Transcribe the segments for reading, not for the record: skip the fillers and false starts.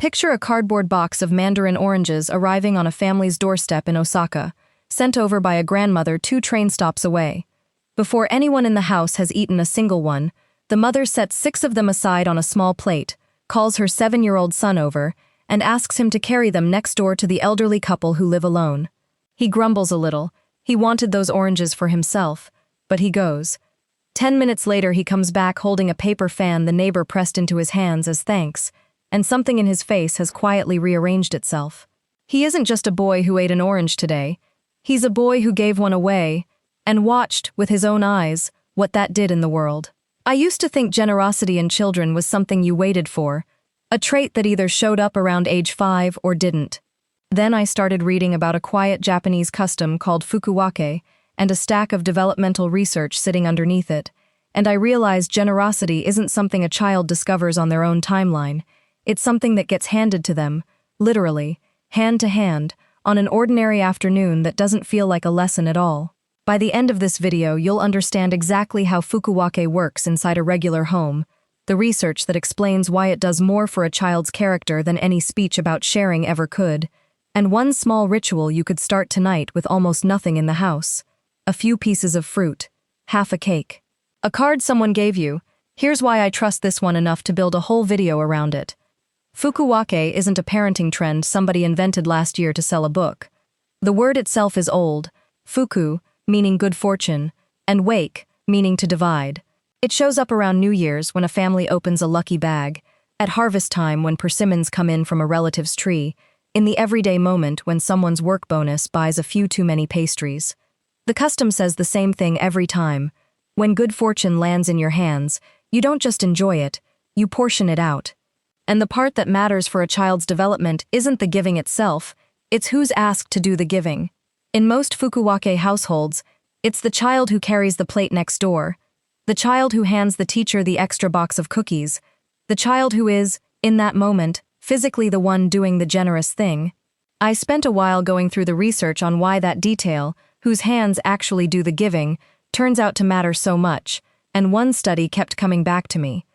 Picture a cardboard box of mandarin oranges arriving on a family's doorstep in Osaka, sent over by a grandmother 2 train stops away. Before anyone in the house has eaten a single one, the mother sets 6 of them aside on a small plate, calls her 7-year-old son over, and asks him to carry them next door to the elderly couple who live alone. He grumbles a little. He wanted those oranges for himself, but he goes. 10 minutes later he comes back holding a paper fan the neighbor pressed into his hands as thanks, and something in his face has quietly rearranged itself. He isn't just a boy who ate an orange today. He's a boy who gave one away, and watched, with his own eyes, what that did in the world. I used to think generosity in children was something you waited for, a trait that either showed up around age 5 or didn't. Then I started reading about a quiet Japanese custom called Fukuwake and a stack of developmental research sitting underneath it, and I realized generosity isn't something a child discovers on their own timeline. It's something that gets handed to them, literally, hand to hand, on an ordinary afternoon that doesn't feel like a lesson at all. By the end of this video, you'll understand exactly how Fukuwake works inside a regular home, the research that explains why it does more for a child's character than any speech about sharing ever could, and one small ritual you could start tonight with almost nothing in the house. A few pieces of fruit, half a cake, a card someone gave you. Here's why I trust this one enough to build a whole video around it. Fukuwake isn't a parenting trend somebody invented last year to sell a book. The word itself is old, fuku, meaning good fortune, and wake, meaning to divide. It shows up around New Year's when a family opens a lucky bag, at harvest time when persimmons come in from a relative's tree, in the everyday moment when someone's work bonus buys a few too many pastries. The custom says the same thing every time. When good fortune lands in your hands, you don't just enjoy it, you portion it out. And the part that matters for a child's development isn't the giving itself, it's who's asked to do the giving. In most Fukuwake households, it's the child who carries the plate next door, the child who hands the teacher the extra box of cookies, the child who is, in that moment, physically the one doing the generous thing. I spent a while going through the research on why that detail, whose hands actually do the giving, turns out to matter so much, and one study kept coming back to me.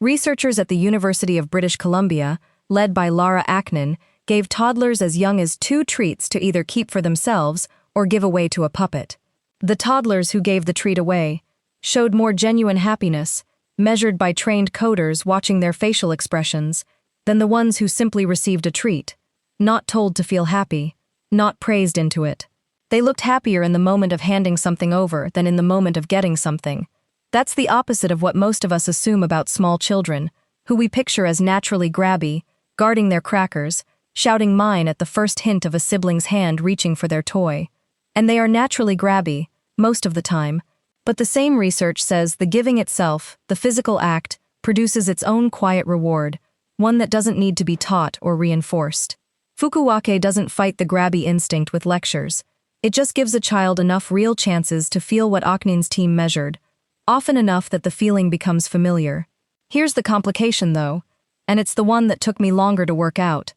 Researchers at the University of British Columbia, led by Lara Aknin, gave toddlers as young as 2 treats to either keep for themselves or give away to a puppet. The toddlers who gave the treat away showed more genuine happiness, measured by trained coders watching their facial expressions, than the ones who simply received a treat, not told to feel happy, not praised into it. They looked happier in the moment of handing something over than in the moment of getting something. That's the opposite of what most of us assume about small children, who we picture as naturally grabby, guarding their crackers, shouting mine at the first hint of a sibling's hand reaching for their toy. And they are naturally grabby, most of the time, but the same research says the giving itself, the physical act, produces its own quiet reward, one that doesn't need to be taught or reinforced. Fukuwake doesn't fight the grabby instinct with lectures. It just gives a child enough real chances to feel what Aknin's team measured, often enough that the feeling becomes familiar. Here's the complication, though, and it's the one that took me longer to work out.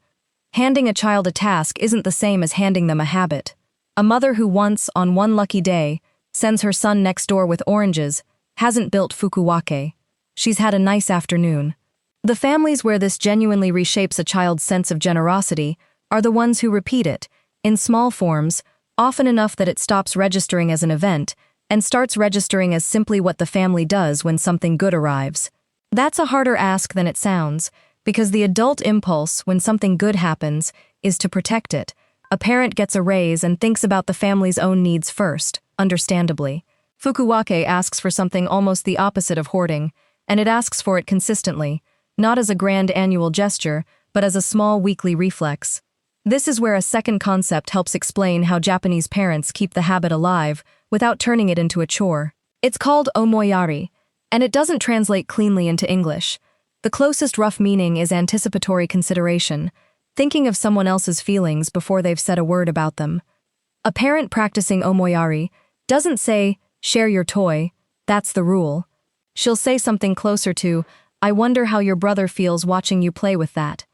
Handing a child a task isn't the same as handing them a habit. A mother who once, on one lucky day, sends her son next door with oranges hasn't built Fukuwake. She's had a nice afternoon. The families where this genuinely reshapes a child's sense of generosity are the ones who repeat it, in small forms, often enough that it stops registering as an event and starts registering as simply what the family does when something good arrives. That's a harder ask than it sounds, because the adult impulse when something good happens is to protect it. A parent gets a raise and thinks about the family's own needs first, understandably. Fukuwake asks for something almost the opposite of hoarding, and it asks for it consistently, not as a grand annual gesture, but as a small weekly reflex. This is where a second concept helps explain how Japanese parents keep the habit alive without turning it into a chore. It's called omoiyari, and it doesn't translate cleanly into English. The closest rough meaning is anticipatory consideration, thinking of someone else's feelings before they've said a word about them. A parent practicing omoiyari doesn't say, "Share your toy," that's the rule. She'll say something closer to, "I wonder how your brother feels watching you play with that."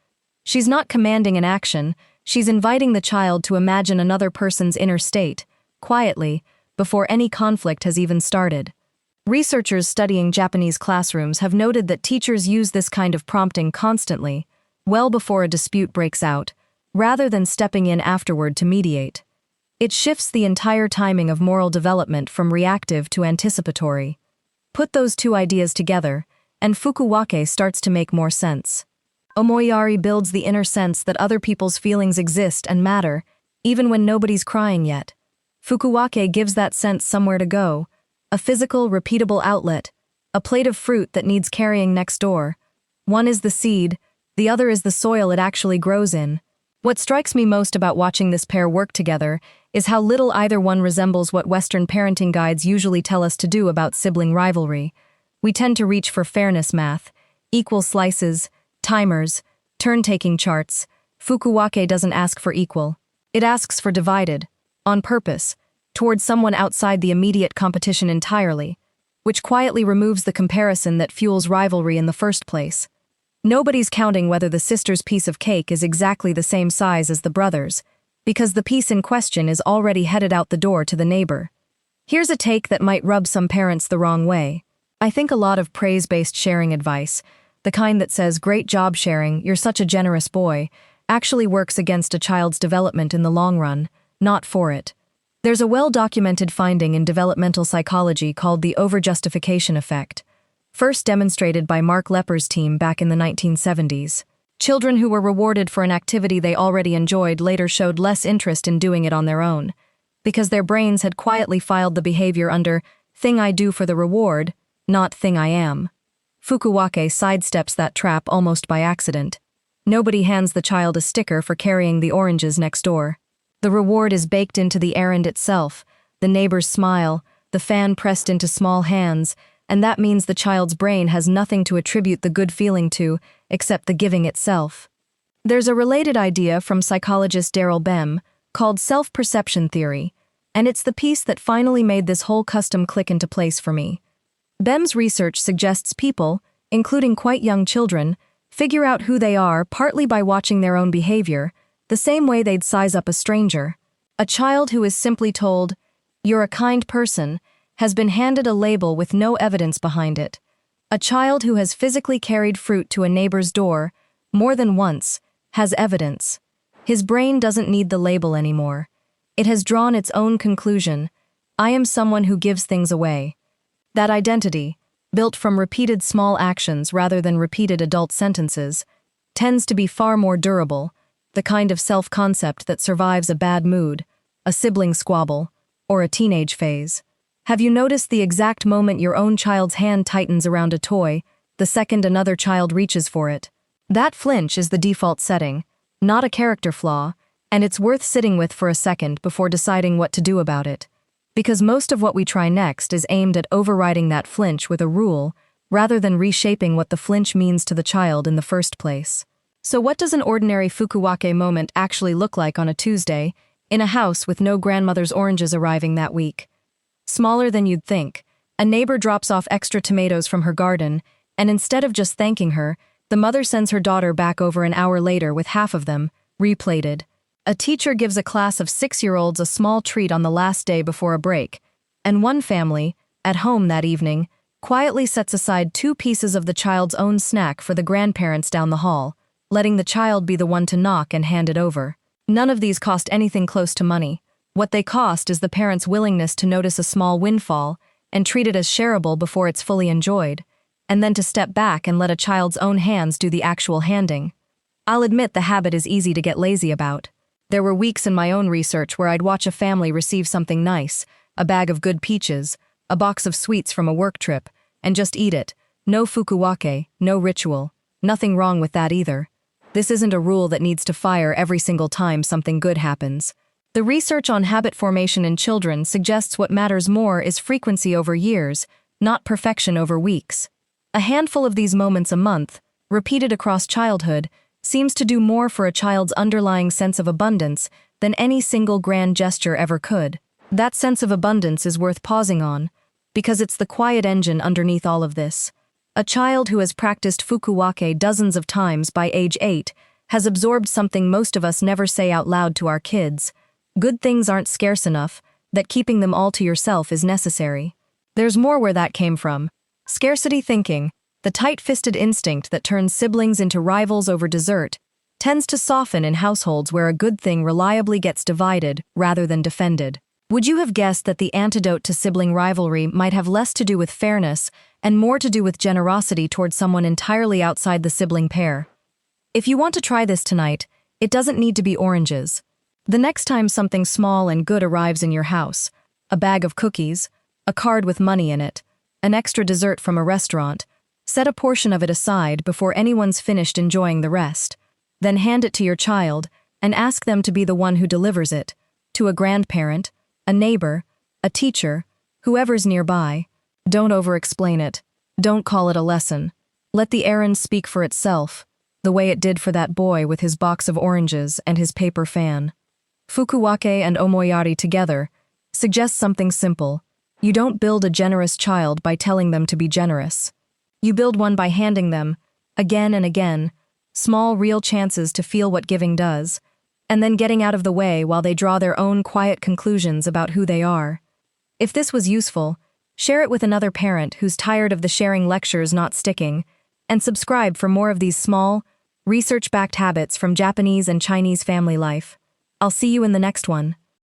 She's not commanding an action, she's inviting the child to imagine another person's inner state, quietly, before any conflict has even started. Researchers studying Japanese classrooms have noted that teachers use this kind of prompting constantly, well before a dispute breaks out, rather than stepping in afterward to mediate. It shifts the entire timing of moral development from reactive to anticipatory. Put those two ideas together, and Fukuwake starts to make more sense. Omoiyari builds the inner sense that other people's feelings exist and matter, even when nobody's crying yet. Fukuwake gives that sense somewhere to go, a physical, repeatable outlet, a plate of fruit that needs carrying next door. One is the seed, the other is the soil it actually grows in. What strikes me most about watching this pair work together is how little either one resembles what Western parenting guides usually tell us to do about sibling rivalry. We tend to reach for fairness math, equal slices, timers, turn-taking charts. Fukuwake doesn't ask for equal. It asks for divided, on purpose, towards someone outside the immediate competition entirely, which quietly removes the comparison that fuels rivalry in the first place. Nobody's counting whether the sister's piece of cake is exactly the same size as the brother's, because the piece in question is already headed out the door to the neighbor. Here's a take that might rub some parents the wrong way. I think a lot of praise-based sharing advice, the kind that says, "Great job sharing, you're such a generous boy," actually works against a child's development in the long run, not for it. There's a well-documented finding in developmental psychology called the overjustification effect, first demonstrated by Mark Lepper's team back in the 1970s. Children who were rewarded for an activity they already enjoyed later showed less interest in doing it on their own, because their brains had quietly filed the behavior under "thing I do for the reward," not "thing I am." Fukuwake sidesteps that trap almost by accident. Nobody hands the child a sticker for carrying the oranges next door. The reward is baked into the errand itself, the neighbor's smile, the fan pressed into small hands, and that means the child's brain has nothing to attribute the good feeling to except the giving itself. There's a related idea from psychologist Daryl Bem called self-perception theory, and it's the piece that finally made this whole custom click into place for me. Bem's research suggests people, including quite young children, figure out who they are partly by watching their own behavior, the same way they'd size up a stranger. A child who is simply told, "You're a kind person," has been handed a label with no evidence behind it. A child who has physically carried fruit to a neighbor's door, more than once, has evidence. His brain doesn't need the label anymore. It has drawn its own conclusion. I am someone who gives things away. That identity, built from repeated small actions rather than repeated adult sentences, tends to be far more durable, the kind of self-concept that survives a bad mood, a sibling squabble, or a teenage phase. Have you noticed the exact moment your own child's hand tightens around a toy, the second another child reaches for it? That flinch is the default setting, not a character flaw, and it's worth sitting with for a second before deciding what to do about it. Because most of what we try next is aimed at overriding that flinch with a rule, rather than reshaping what the flinch means to the child in the first place. So what does an ordinary Fukuwake moment actually look like on a Tuesday, in a house with no grandmother's oranges arriving that week? Smaller than you'd think, a neighbor drops off extra tomatoes from her garden, and instead of just thanking her, the mother sends her daughter back over an hour later with half of them, replated. A teacher gives a class of 6-year-olds a small treat on the last day before a break, and one family, at home that evening, quietly sets aside 2 pieces of the child's own snack for the grandparents down the hall, letting the child be the one to knock and hand it over. None of these cost anything close to money. What they cost is the parent's willingness to notice a small windfall and treat it as shareable before it's fully enjoyed, and then to step back and let a child's own hands do the actual handing. I'll admit the habit is easy to get lazy about. There were weeks in my own research where I'd watch a family receive something nice, a bag of good peaches, a box of sweets from a work trip, and just eat it. No Fukuwake, no ritual. Nothing wrong with that either. This isn't a rule that needs to fire every single time something good happens. The research on habit formation in children suggests what matters more is frequency over years, not perfection over weeks. A handful of these moments a month, repeated across childhood, seems to do more for a child's underlying sense of abundance than any single grand gesture ever could. That sense of abundance is worth pausing on, because it's the quiet engine underneath all of this. A child who has practiced Fukuwake dozens of times by age 8 has absorbed something most of us never say out loud to our kids. Good things aren't scarce enough, that keeping them all to yourself is necessary. There's more where that came from. Scarcity thinking, the tight-fisted instinct that turns siblings into rivals over dessert, tends to soften in households where a good thing reliably gets divided rather than defended. Would you have guessed that the antidote to sibling rivalry might have less to do with fairness and more to do with generosity towards someone entirely outside the sibling pair? If you want to try this tonight, it doesn't need to be oranges. The next time something small and good arrives in your house, a bag of cookies, a card with money in it, an extra dessert from a restaurant, set a portion of it aside before anyone's finished enjoying the rest. Then hand it to your child and ask them to be the one who delivers it, to a grandparent, a neighbor, a teacher, whoever's nearby. Don't over-explain it. Don't call it a lesson. Let the errand speak for itself, the way it did for that boy with his box of oranges and his paper fan. Fukuwake and omoiyari together suggest something simple. You don't build a generous child by telling them to be generous. You build one by handing them, again and again, small real chances to feel what giving does, and then getting out of the way while they draw their own quiet conclusions about who they are. If this was useful, share it with another parent who's tired of the sharing lectures not sticking, and subscribe for more of these small, research-backed habits from Japanese and Chinese family life. I'll see you in the next one.